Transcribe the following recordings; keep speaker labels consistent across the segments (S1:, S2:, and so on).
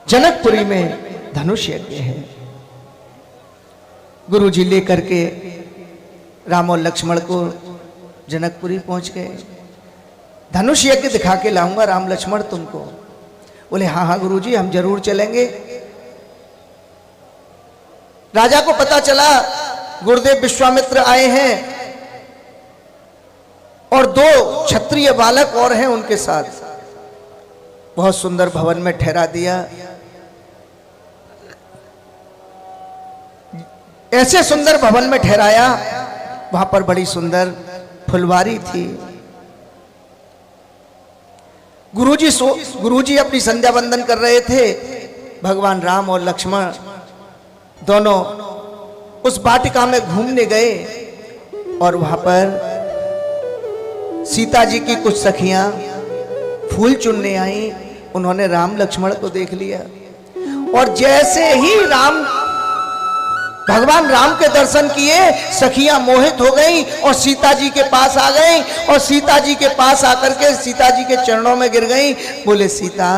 S1: जनकपुरी में धनुष यज्ञ है। गुरु जी लेकर के राम और लक्ष्मण को जनकपुरी पहुंच गए। धनुष यज्ञ दिखा के लाऊंगा राम लक्ष्मण तुमको। बोले हाँ हाँ गुरु जी हम जरूर चलेंगे। राजा को पता चला गुरुदेव विश्वामित्र आए हैं और 2 क्षत्रिय बालक और हैं उनके साथ। बहुत सुंदर भवन में ठहरा दिया। ऐसे सुंदर भवन में ठहराया, वहां पर बड़ी सुंदर फुलवारी थी। गुरुजी अपनी संध्या वंदन कर रहे थे। भगवान राम और लक्ष्मण दोनों उस वाटिका में घूमने गए और वहां पर सीता जी की कुछ सखियां फूल चुनने आई। उन्होंने राम लक्ष्मण को देख लिया और जैसे ही भगवान राम के दर्शन किए, सखियां मोहित हो गईं और सीता जी के पास आ गईं और सीता जी के पास आकर के सीता जी के चरणों में गिर गईं। बोले सीता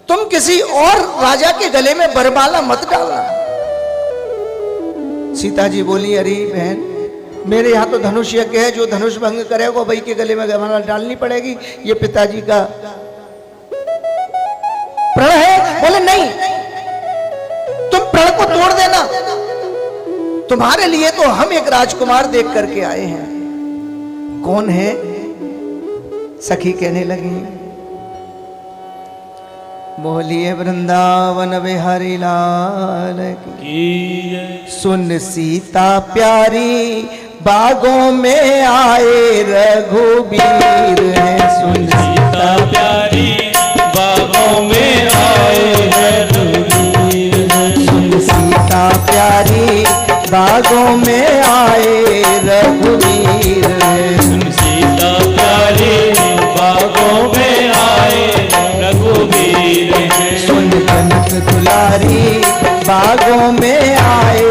S1: तुम किसी और राजा के गले में बरमाला मत डालना। सीता जी बोली अरे बहन मेरे यहाँ तो धनुष यज्ञ है, जो धनुष भंग करेगा भाई के गले में बरमाला डालनी पड़ेगी, ये पिताजी का प्रण है। बोले नहीं तुम प्रण को तोड़ देना, तुम्हारे लिए तो हम एक राजकुमार देख करके आए हैं। कौन है? सखी कहने लगी बोलिए वृंदावन बिहारी लाल की। सुन सीता प्यारी बागों में आए रघुबीर है। सुन सीता प्यारी बागों में आए रघुबीर है। सुन सीता प्यारी बागों में आए रघुबीर है।
S2: सुन सीता प्यारी बागों में आए रघुबीर है।
S1: सुन जनक दुलारी बागों में आए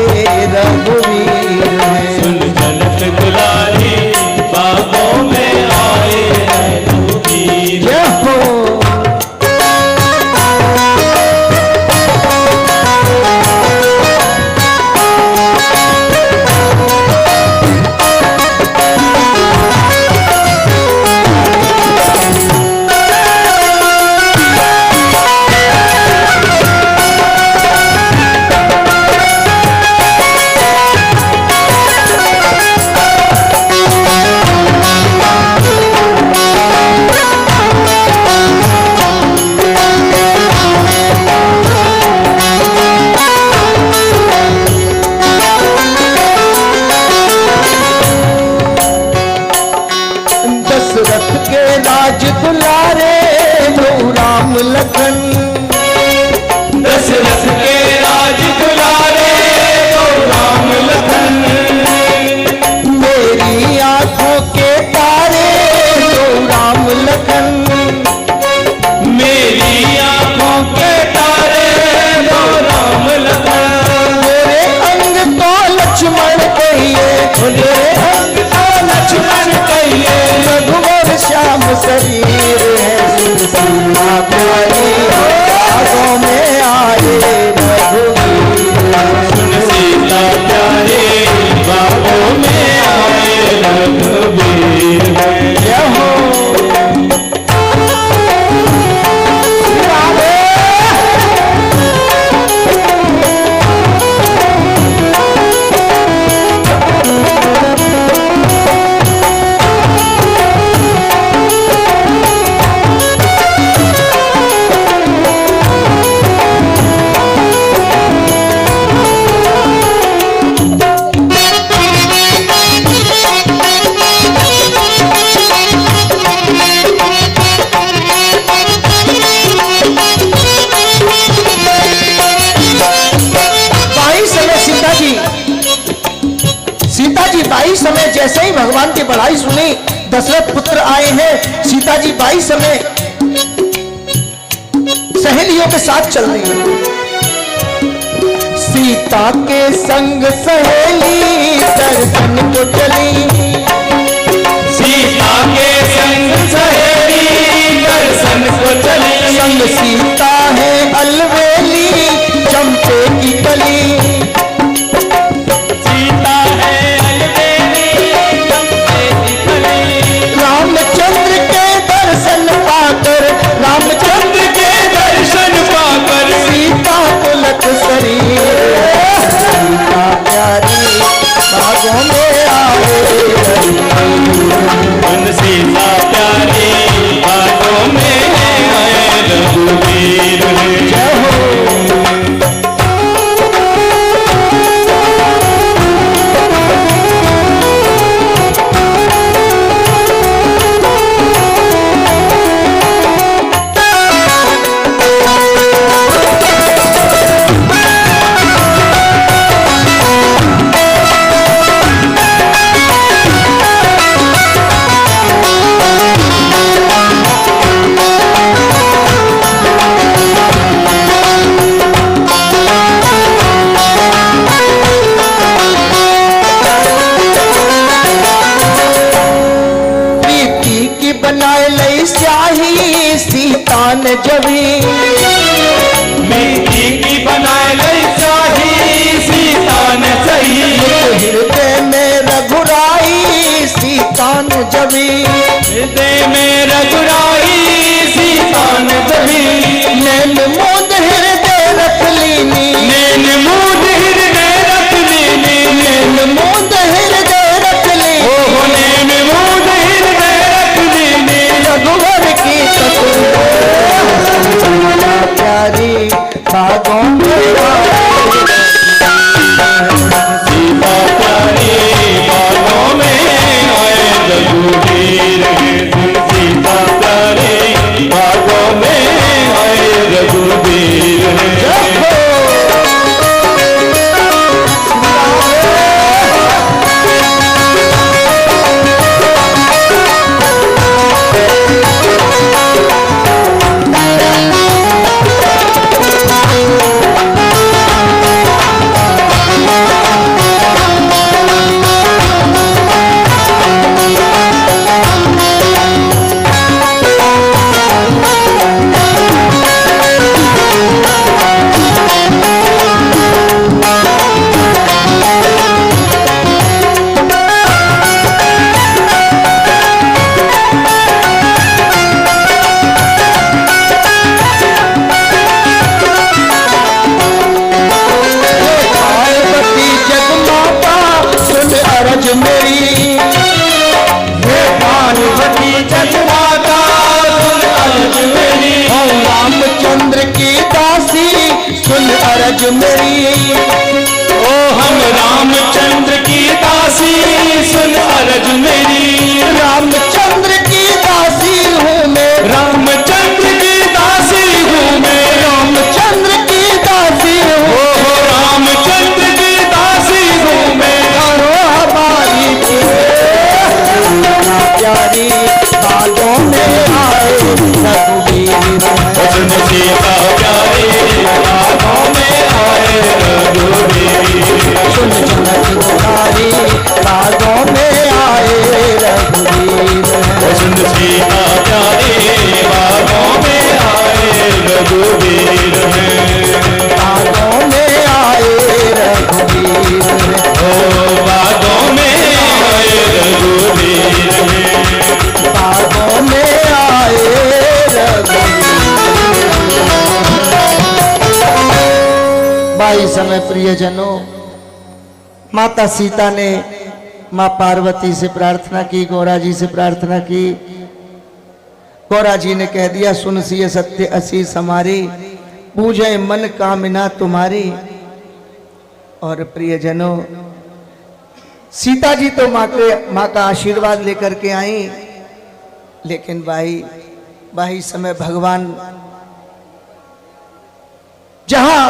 S1: रघुबीर है।
S2: सुन जनक दुलारी बागों में आए रघुबीर है।
S1: शरीर है। सुन सीता प्यारी बागों में आए रघुबीर।
S2: सुन सीता प्यारी बागों में आए रघुबीर है।
S1: जय हो समय जैसे ही भगवान की बड़ाई सुनी, दशरथ पुत्र आए हैं। सीता जी 22 समय सहेलियों के साथ चल रही है। सीता के संग सहेली दर्शन को चली।
S2: सीता के संग सहेली दर्शन को चली।
S1: संग सीता जबी
S2: मीठी की बनाए लई शाही सीता ने सही
S1: हृदय में रघुराई सीता ने जबी
S2: हृदय में रघुराई सीता ने सही
S1: नैन मोद हृदय रख लीनी
S2: नैन मूड हृदय रख लीनी
S1: नैन मोद हृदय रख ली
S2: ओहो नैन मूड हृदय रख लीनी
S1: रघुवर की चतुरा प्यारी बागों में
S2: सीता प्यारी बागों में आए रघुवीर सीता प्यारी बागों में आए रघुवीर
S1: अरज मेरी
S2: ओ हम रामचंद्र की दासी सुन अरज मेरी
S1: रामचंद्र की दासी हूँ मैं
S2: रामचंद्र की दासी हूँ मैं
S1: रामचंद्र की दासी हूँ
S2: ओ रामचंद्र की दासी हूँ मैं
S1: करो हमारी प्यारी बातों में आए रघुवीर
S2: वचन सीता प्यारी बागों में आए रघुवीर
S1: सुन जनक दुलारी बागों में आए रघुवीर
S2: वचन सीता प्यारी बागों में आए रघुवीर
S1: बागों में आए रघुवीर
S2: ओ बागों में आए रघुवीर
S1: बागों में आए रघुवीर। भाई समय प्रियजनों, माता सीता ने मां पार्वती से प्रार्थना की, गौरा जी से प्रार्थना की। गौरा जी ने कह दिया सुन सिय सत्य असीस हमारी, पूजे मन कामना तुम्हारी। और प्रियजनों, सीता जी तो माँ का आशीर्वाद लेकर के आई, लेकिन भाई समय भगवान जहां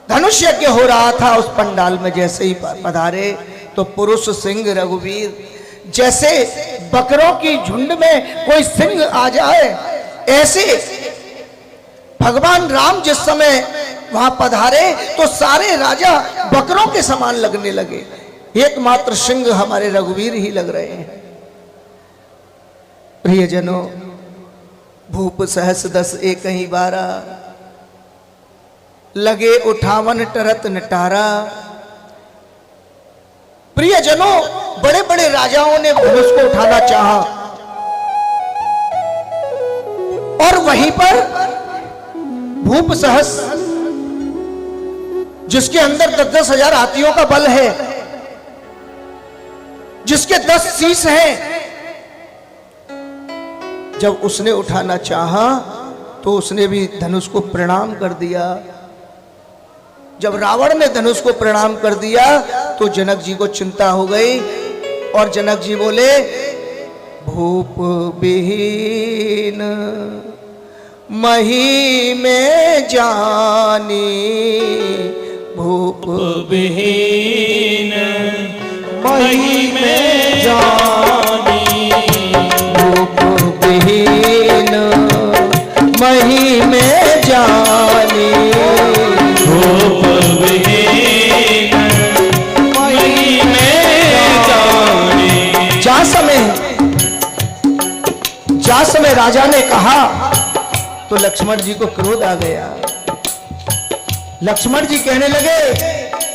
S1: धनुष यज्ञ हो रहा था उस पंडाल में जैसे ही पधारे तो पुरुष सिंह रघुवीर जैसे बकरों की झुंड में कोई सिंह आ जाए, ऐसे भगवान राम जिस समय वहां पधारे तो सारे राजा बकरों के समान लगने लगे, एकमात्र सिंह हमारे रघुवीर ही लग रहे हैं। प्रियजनों, भूप सहस 10 एक ही 12 लगे उठावन टरत नटारा। प्रियजनों, बड़े बड़े राजाओं ने धनुष को उठाना चाहा और वहीं पर भूप सहस जिसके अंदर 10-10 हजार हाथियों का बल है, जिसके 10 शीश हैं, जब उसने उठाना चाहा तो उसने भी धनुष को प्रणाम कर दिया। जब रावण ने धनुष को प्रणाम कर दिया तो जनक जी को चिंता हो गई और जनक जी बोले भूप विहीन मही में जानी, भूप
S2: विहीन मही में जानी,
S1: भूप विहीन मही में जानी,
S2: भूप विहीन मही में जानी।
S1: जा समय राजा ने कहा तो लक्ष्मण जी को क्रोध आ गया। लक्ष्मण जी कहने लगे,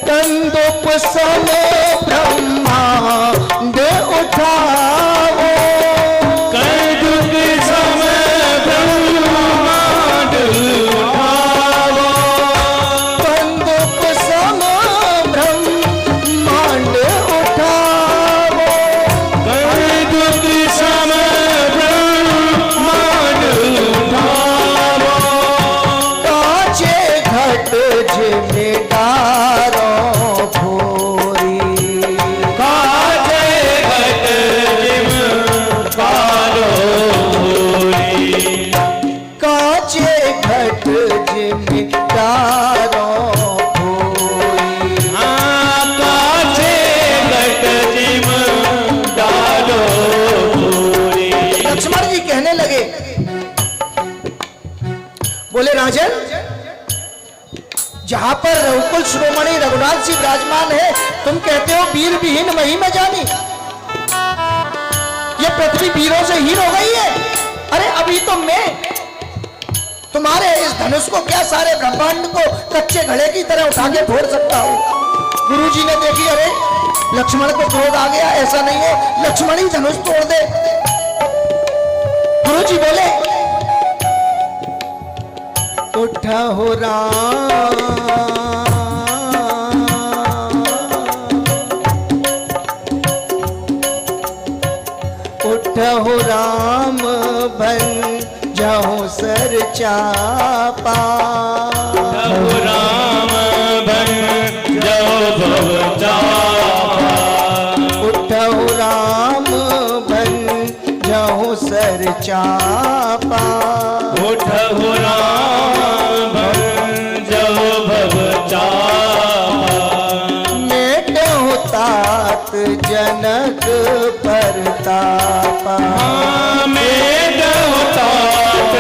S1: कंदुप समे ब्रह्मांड उठाओ,
S2: कंदुक समे ब्रह्मांड उठाओ,
S1: कंदुप समे ब्रह्मांड उठाओ,
S2: कंदुक समे ब्रह्मांड उठाओ,
S1: काचे घट जिम्मेदारों भोरी,
S2: काजे घट जिम्मेदारों भोरी,
S1: काचे घट जिम्मेदारों भोरी।
S2: काजे घट जिम्मेदारों भोरी।
S1: लक्ष्मण जी कहने लगे, बोले राजन, जहां पर रघुकुल शिरोमणि रघुनाथ जी विराजमान है, तुम कहते हो वीर विहीन मही में जानी, ये पृथ्वी वीरों से हीन हो गई है। अरे अभी तो मैं तुम्हारे इस धनुष को क्या सारे ब्रह्मांड को कच्चे घड़े की तरह उठा के फोड़ सकता हूं। गुरुजी ने देखी, अरे लक्ष्मण को क्रोध आ गया, ऐसा नहीं है, लक्ष्मण ही धनुष तोड़ दे। गुरुजी बोले, उठा हो राम, उठा हो राम, बन जाओ सर चापा,
S2: प्रभु राम बन जाओ भव चापा,
S1: उठा हो राम, बन जाओ सर चापा,
S2: उठहु राम बन जाओ भव चापा,
S1: मेटो तात जनक परतापा।
S2: मेटहु तात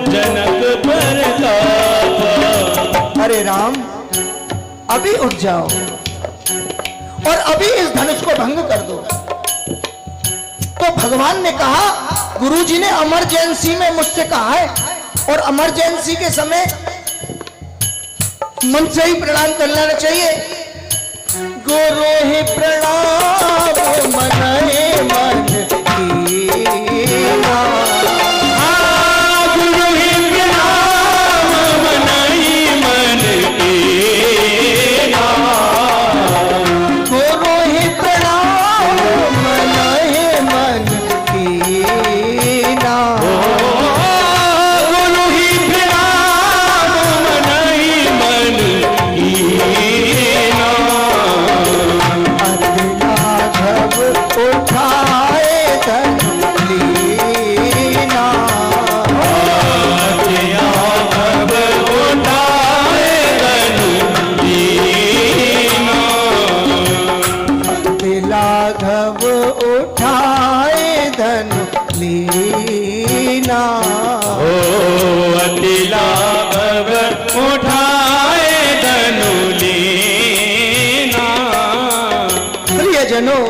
S2: जनक परतापा।
S1: अरे राम, अभी उठ जाओ और अभी इस धनुष को भंग कर दो। तो भगवान ने कहा, गुरुजी ने इमरजेंसी में मुझसे कहा है, और इमरजेंसी के समय मन से ही प्रणाम कर लेना चाहिए। गुरु ही प्रणाम मन ही मन कीना,
S2: गुरु ही प्रणाम मन ही मन कीना,
S1: गुरु ही प्रणाम मन ही मन कीना,
S2: गुरु ही प्रणाम मन ही मन कीना,
S1: अदला घब उठाए धन लीना,
S2: आज्ञा भव उठाए धनु लीना,
S1: अदला घब उठाए धन लीना।
S2: ओ अतिला भव उठाए धनु लीना।
S1: प्रियजनों,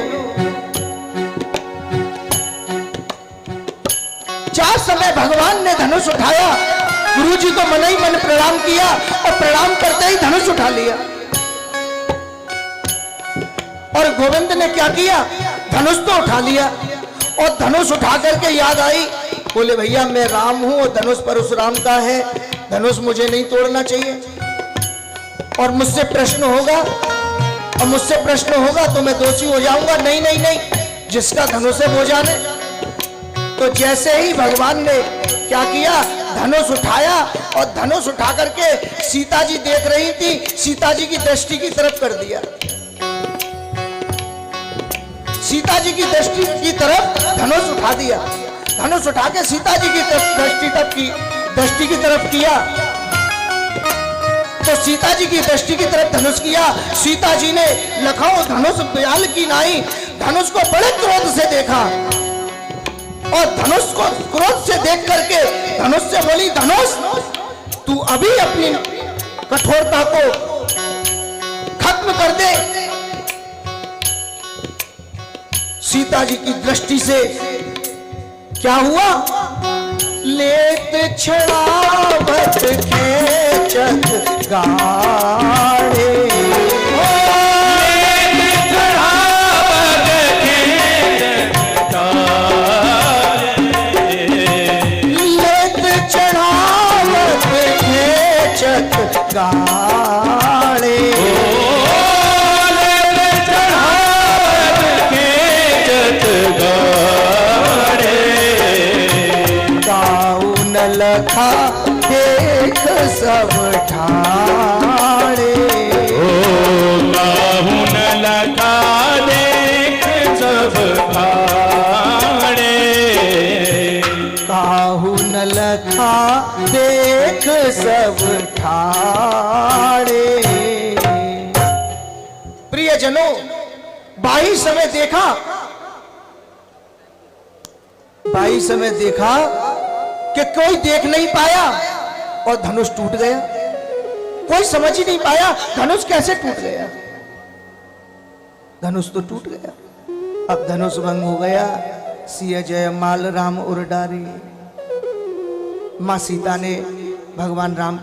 S1: चार समय भगवान ने धनुष उठाया, गुरुजी को मन ही मन प्रणाम किया और प्रणाम करते ही धनुष उठा लिया। और गोविंद ने क्या किया, धनुष तो उठा लिया, और धनुष उठा करके याद आई, बोले भैया मैं राम हूं और धनुष परशुराम का है, धनुष मुझे नहीं तोड़ना चाहिए। और मुझसे प्रश्न होगा, और मुझसे प्रश्न होगा तो मैं दोषी हो जाऊंगा। नहीं नहीं नहीं, जिसका धनुष है वो जाने। तो जैसे ही भगवान ने क्या किया, धनुष उठाया, और धनुष उठा करके सीता जी देख रही थी, सीता जी की दृष्टि की तरफ कर दिया। सीता जी की दृष्टि की तरफ धनुष उठा दिया, धनुष उठा के सीता जी की दृष्टि की तरफ किया। तो सीता जी की दृष्टि की तरफ धनुष किया। सीता जी ने लखाओ धनुष ब्याल की नाई, धनुष को बड़े क्रोध से देखा, और धनुष को क्रोध से देख करके धनुष से बोली, धनुष तू अभी अपनी कठोरता को खत्म कर दे। सीता जी की दृष्टि से क्या हुआ, लेत छड़ावत खेचत गाड़े, लेत चढ़ावत खेचत गाड़े, काऊ न लखा देख सब ठाणे,
S2: काहुन लखा देख सब ठाणे,
S1: काहू न लखा देख सब ठाणे। प्रियजनों, बाई समय देखा, बाई समय देखा कि कोई देख नहीं पाया और धनुष टूट गया। कोई समझ ही नहीं पाया धनुष कैसे टूट गया। धनुष तो टूट गया। अब धनुष भंग हो गया। सिय जय माल राम उर डारे। मां सीता ने भगवान राम